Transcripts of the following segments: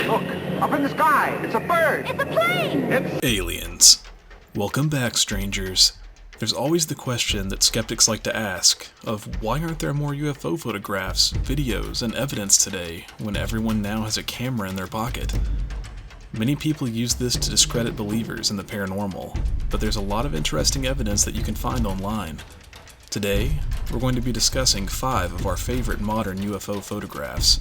Look, up in the sky. It's a bird. It's a plane! It's Aliens. Welcome back, strangers. There's always the question that skeptics like to ask of why aren't there more UFO photographs, videos, and evidence today when everyone now has a camera in their pocket? Many people use this to discredit believers in the paranormal, but there's a lot of interesting evidence that you can find online. Today, we're going to be discussing 5 of our favorite modern UFO photographs.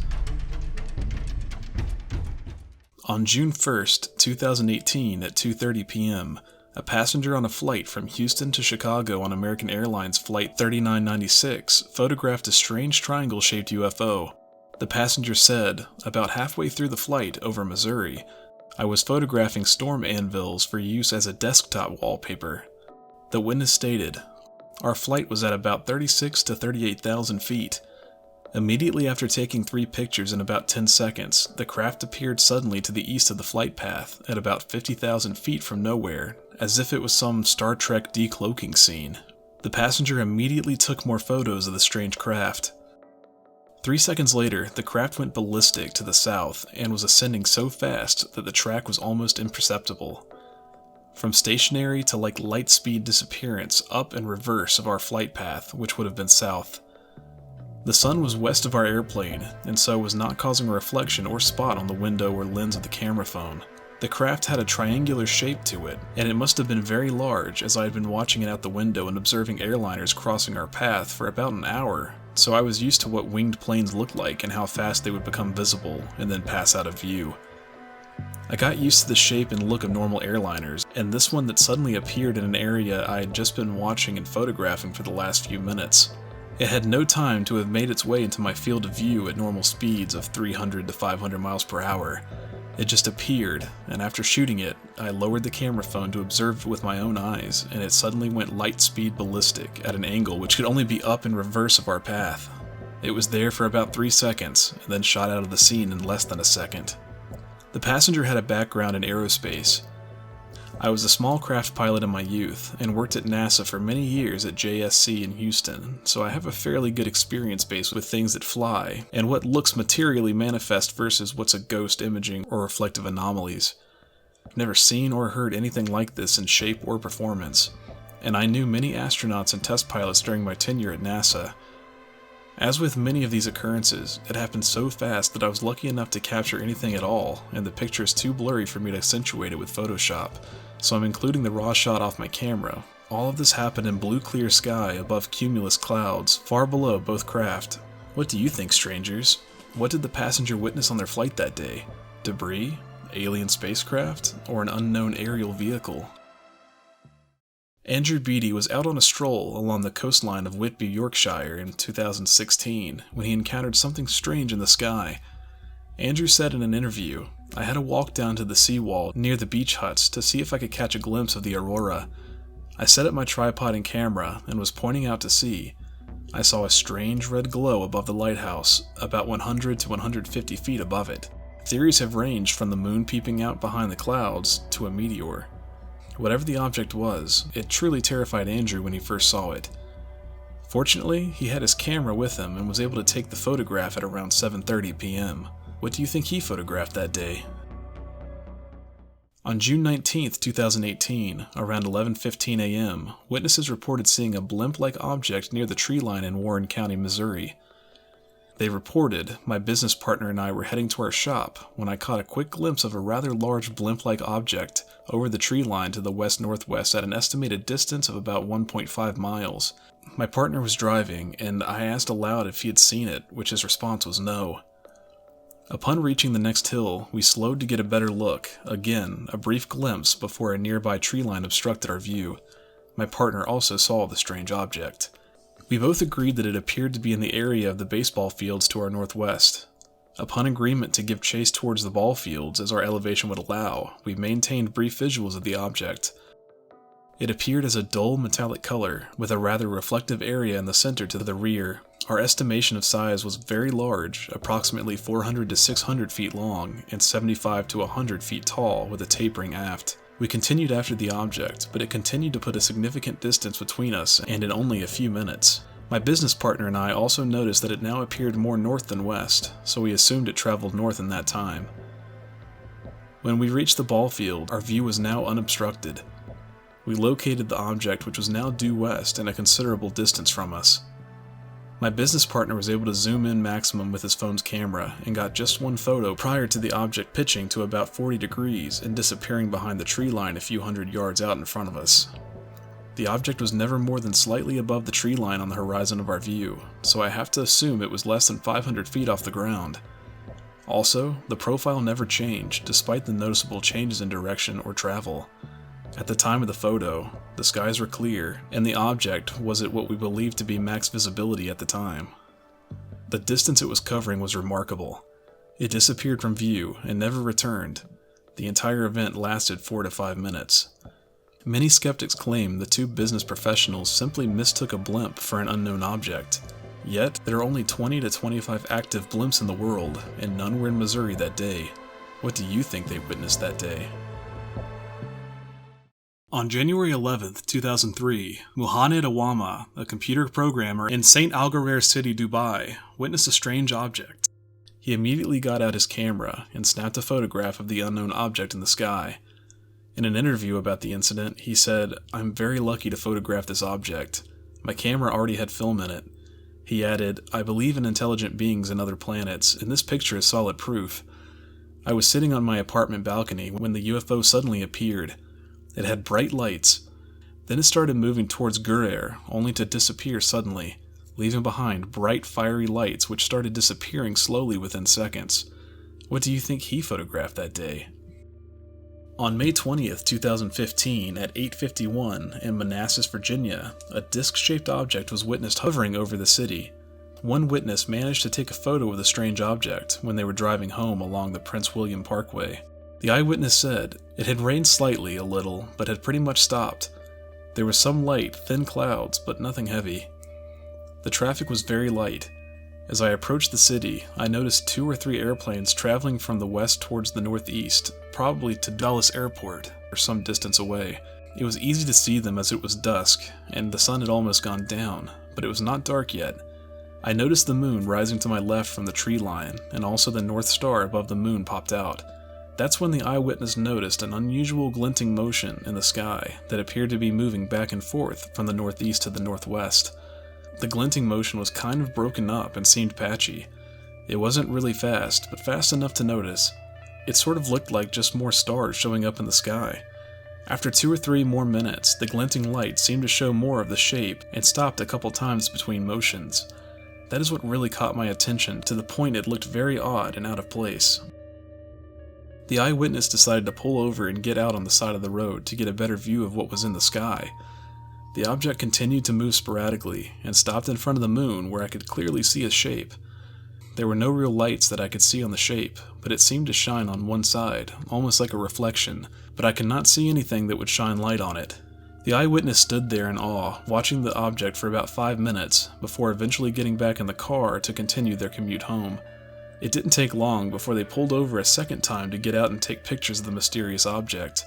On June 1st, 2018 at 2:30 p.m., a passenger on a flight from Houston to Chicago on American Airlines Flight 3996 photographed a strange triangle-shaped UFO. The passenger said, about halfway through the flight over Missouri, "I was photographing storm anvils for use as a desktop wallpaper." The witness stated, "Our flight was at about 36,000 to 38,000 feet. Immediately after taking 3 pictures in about 10 seconds, the craft appeared suddenly to the east of the flight path at about 50,000 feet from nowhere, as if it was some Star Trek decloaking scene. The passenger immediately took more photos of the strange craft. 3 seconds later, the craft went ballistic to the south and was ascending so fast that the track was almost imperceptible. From stationary to like light speed disappearance up and reverse of our flight path, which would have been south. The sun was west of our airplane, and so was not causing a reflection or spot on the window or lens of the camera phone. The craft had a triangular shape to it, and it must have been very large as I had been watching it out the window and observing airliners crossing our path for about an hour, so I was used to what winged planes looked like and how fast they would become visible and then pass out of view. I got used to the shape and look of normal airliners, and this one that suddenly appeared in an area I had just been watching and photographing for the last few minutes. It had no time to have made its way into my field of view at normal speeds of 300 to 500 miles per hour. It just appeared, and after shooting it, I lowered the camera phone to observe it with my own eyes, and it suddenly went light speed ballistic at an angle which could only be up and reverse of our path. It was there for about 3 seconds, and then shot out of the scene in less than a second. The passenger had a background in aerospace. I was a small craft pilot in my youth, and worked at NASA for many years at JSC in Houston, so I have a fairly good experience base with things that fly, and what looks materially manifest versus what's a ghost imaging or reflective anomalies. I've never seen or heard anything like this in shape or performance, and I knew many astronauts and test pilots during my tenure at NASA. As with many of these occurrences, it happened so fast that I was lucky enough to capture anything at all, and the picture is too blurry for me to accentuate it with Photoshop, so I'm including the raw shot off my camera. All of this happened in blue clear sky above cumulus clouds, far below both craft. What do you think, strangers? What did the passenger witness on their flight that day? Debris? Alien spacecraft? Or an unknown aerial vehicle? Andrew Beatty was out on a stroll along the coastline of Whitby, Yorkshire in 2016 when he encountered something strange in the sky. Andrew said in an interview, "I had to walk down to the seawall near the beach huts to see if I could catch a glimpse of the Aurora. I set up my tripod and camera and was pointing out to sea. I saw a strange red glow above the lighthouse, about 100 to 150 feet above it. Theories have ranged from the moon peeping out behind the clouds to a meteor. Whatever the object was, it truly terrified Andrew when he first saw it. Fortunately, he had his camera with him and was able to take the photograph at around 7:30 p.m. What do you think he photographed that day?" On June 19th, 2018, around 11:15 a.m., witnesses reported seeing a blimp-like object near the tree line in Warren County, Missouri. They reported, "My business partner and I were heading to our shop when I caught a quick glimpse of a rather large blimp-like object over the tree line to the west-northwest at an estimated distance of about 1.5 miles. My partner was driving, and I asked aloud if he had seen it, which his response was no. Upon reaching the next hill, we slowed to get a better look, again, a brief glimpse before a nearby tree line obstructed our view. My partner also saw the strange object. We both agreed that it appeared to be in the area of the baseball fields to our northwest. Upon agreement to give chase towards the ball fields as our elevation would allow, we maintained brief visuals of the object. It appeared as a dull metallic color, with a rather reflective area in the center to the rear. Our estimation of size was very large, approximately 400 to 600 feet long, and 75 to 100 feet tall with a tapering aft. We continued after the object, but it continued to put a significant distance between us, and in only a few minutes. My business partner and I also noticed that it now appeared more north than west, so we assumed it traveled north in that time. When we reached the ball field, our view was now unobstructed. We located the object, which was now due west and a considerable distance from us. My business partner was able to zoom in maximum with his phone's camera and got just one photo prior to the object pitching to about 40 degrees and disappearing behind the tree line a few hundred yards out in front of us. The object was never more than slightly above the tree line on the horizon of our view, so I have to assume it was less than 500 feet off the ground. Also, the profile never changed despite the noticeable changes in direction or travel. At the time of the photo, the skies were clear, and the object was at what we believed to be max visibility at the time. The distance it was covering was remarkable. It disappeared from view and never returned. The entire event lasted 4 to 5 minutes. Many skeptics claim the two business professionals simply mistook a blimp for an unknown object. Yet, there are only 20 to 25 active blimps in the world, and none were in Missouri that day. What do you think they witnessed that day? On January 11, 2003, Muhammad Awama, a computer programmer in St. Algharar City, Dubai, witnessed a strange object. He immediately got out his camera and snapped a photograph of the unknown object in the sky. In an interview about the incident, he said, "I'm very lucky to photograph this object. My camera already had film in it." He added, "I believe in intelligent beings and other planets, and this picture is solid proof. I was sitting on my apartment balcony when the UFO suddenly appeared. It had bright lights. Then it started moving towards Gurer, only to disappear suddenly, leaving behind bright fiery lights which started disappearing slowly within seconds. What do you think he photographed that day?" On May 20th, 2015, at 8:51 in Manassas, Virginia, a disc-shaped object was witnessed hovering over the city. One witness managed to take a photo of the strange object when they were driving home along the Prince William Parkway. The eyewitness said, "It had rained slightly, a little, but had pretty much stopped. There was some light, thin clouds, but nothing heavy. The traffic was very light. As I approached the city, I noticed 2 or 3 airplanes traveling from the west towards the northeast, probably to Dulles Airport, or some distance away. It was easy to see them as it was dusk, and the sun had almost gone down, but it was not dark yet. I noticed the moon rising to my left from the tree line, and also the North Star above the moon popped out. That's when the eyewitness noticed an unusual glinting motion in the sky that appeared to be moving back and forth from the northeast to the northwest. The glinting motion was kind of broken up and seemed patchy. It wasn't really fast, but fast enough to notice. It sort of looked like just more stars showing up in the sky. After 2 or 3 more minutes, the glinting light seemed to show more of the shape and stopped a couple times between motions. That is what really caught my attention, to the point it looked very odd and out of place. The eyewitness decided to pull over and get out on the side of the road to get a better view of what was in the sky. The object continued to move sporadically and stopped in front of the moon where I could clearly see its shape. There were no real lights that I could see on the shape, but it seemed to shine on one side, almost like a reflection, but I could not see anything that would shine light on it. The eyewitness stood there in awe, watching the object for about 5 minutes, before eventually getting back in the car to continue their commute home. It didn't take long before they pulled over a second time to get out and take pictures of the mysterious object.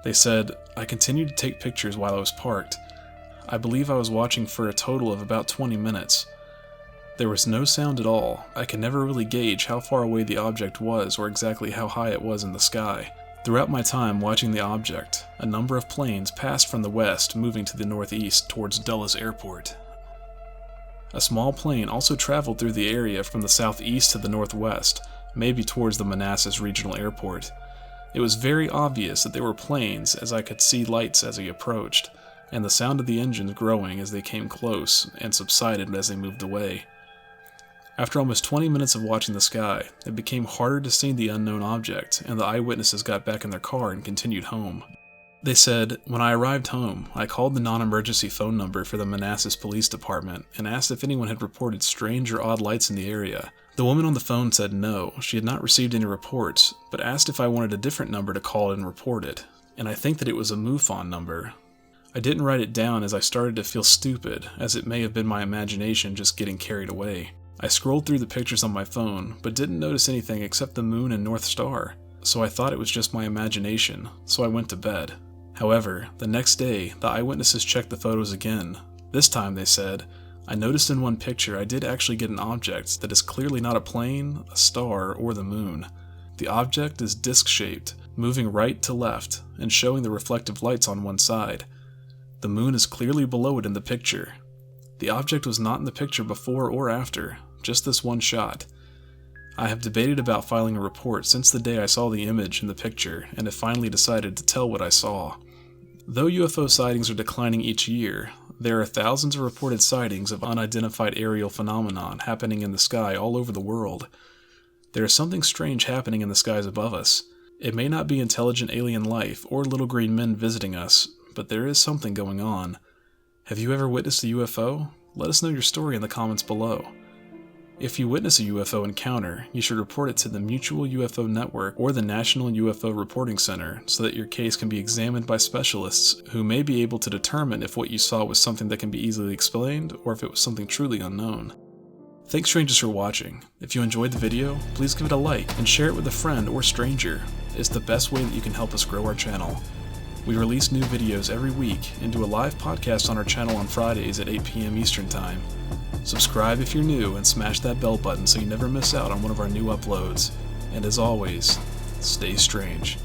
They said, "I continued to take pictures while I was parked. I believe I was watching for a total of about 20 minutes. There was no sound at all. I could never really gauge how far away the object was or exactly how high it was in the sky. Throughout my time watching the object, a number of planes passed from the west, moving to the northeast towards Dulles Airport. A small plane also traveled through the area from the southeast to the northwest, maybe towards the Manassas Regional Airport. It was very obvious that there were planes, as I could see lights as he approached, and the sound of the engines growing as they came close and subsided as they moved away. After almost 20 minutes of watching the sky, it became harder to see the unknown object, and the eyewitnesses got back in their car and continued home. They said, "When I arrived home, I called the non-emergency phone number for the Manassas Police Department and asked if anyone had reported strange or odd lights in the area. The woman on the phone said no, she had not received any reports, but asked if I wanted a different number to call and report it, and I think that it was a MUFON number. I didn't write it down as I started to feel stupid, as it may have been my imagination just getting carried away. I scrolled through the pictures on my phone, but didn't notice anything except the moon and North Star, so I thought it was just my imagination, so I went to bed." However, the next day, the eyewitnesses checked the photos again. This time, they said, "I noticed in one picture I did actually get an object that is clearly not a plane, a star, or the moon. The object is disc-shaped, moving right to left and showing the reflective lights on one side. The moon is clearly below it in the picture. The object was not in the picture before or after, just this one shot. I have debated about filing a report since the day I saw the image in the picture and have finally decided to tell what I saw. Though UFO sightings are declining each year, there are thousands of reported sightings of unidentified aerial phenomenon happening in the sky all over the world. There is something strange happening in the skies above us. It may not be intelligent alien life or little green men visiting us, but there is something going on. Have you ever witnessed a UFO? Let us know your story in the comments below. If you witness a UFO encounter, you should report it to the Mutual UFO Network or the National UFO Reporting Center so that your case can be examined by specialists who may be able to determine if what you saw was something that can be easily explained or if it was something truly unknown. Thanks strangers for watching. If you enjoyed the video, please give it a like and share it with a friend or stranger. It's the best way that you can help us grow our channel. We release new videos every week and do a live podcast on our channel on Fridays at 8 p.m. Eastern Time. Subscribe if you're new and smash that bell button so you never miss out on one of our new uploads. And as always, stay strange.